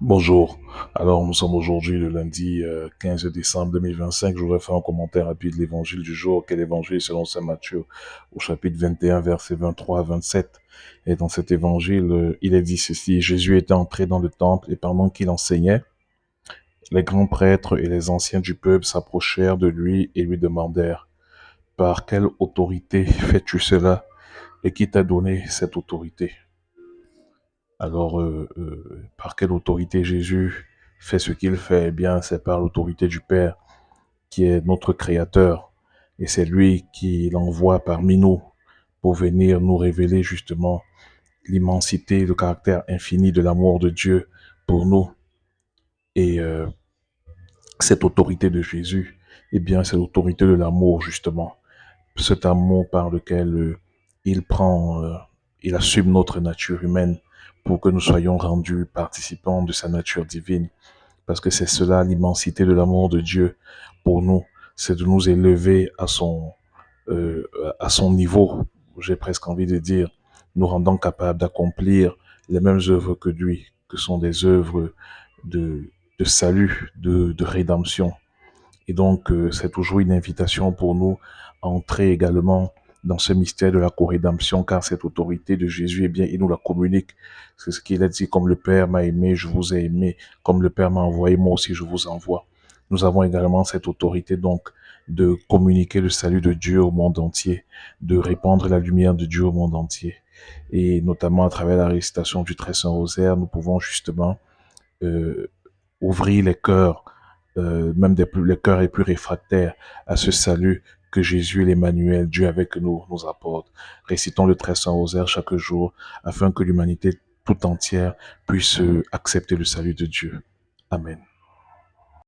Bonjour. Alors, nous sommes aujourd'hui le lundi 15 décembre 2025. Je voudrais faire un commentaire rapide de l'évangile du jour, quel évangile selon saint Matthieu, au chapitre 21, versets 23 à 27. Et dans cet évangile, il est dit ceci: Jésus était entré dans le temple et pendant qu'il enseignait, les grands prêtres et les anciens du peuple s'approchèrent de lui et lui demandèrent: Par quelle autorité fais-tu cela et qui t'a donné cette autorité? Alors, par quelle autorité Jésus fait ce qu'il fait? Eh bien, c'est par l'autorité du Père, qui est notre Créateur. Et c'est lui qui l'envoie parmi nous pour venir nous révéler justement l'immensité, le caractère infini de l'amour de Dieu pour nous. Et cette autorité de Jésus, eh bien, c'est l'autorité de l'amour, justement. Cet amour par lequel il prend, il assume notre nature humaine pour que nous soyons rendus participants de sa nature divine. Parce que c'est cela l'immensité de l'amour de Dieu pour nous, c'est de nous élever euh, à son niveau, j'ai presque envie de dire, nous rendant capables d'accomplir les mêmes œuvres que lui, que sont des œuvres de, de salut, de rédemption. Et donc, c'est toujours une invitation pour nous à entrer également dans ce mystère de la co-rédemption, car cette autorité de Jésus, eh bien, il nous la communique. C'est ce qu'il a dit: comme le Père m'a aimé, je vous ai aimé, comme le Père m'a envoyé, moi aussi je vous envoie. Nous avons également cette autorité, donc, de communiquer le salut de Dieu au monde entier, de répandre la lumière de Dieu au monde entier. Et notamment à travers la récitation du Très Saint Rosaire, nous pouvons justement euh, ouvrir les cœurs, même les cœurs les plus réfractaires à ce salut que Jésus, l'Emmanuel, Dieu avec nous, nous apporte. Récitons le Très Saint Rosaire chaque jour afin que l'humanité tout entière puisse accepter le salut de Dieu. Amen.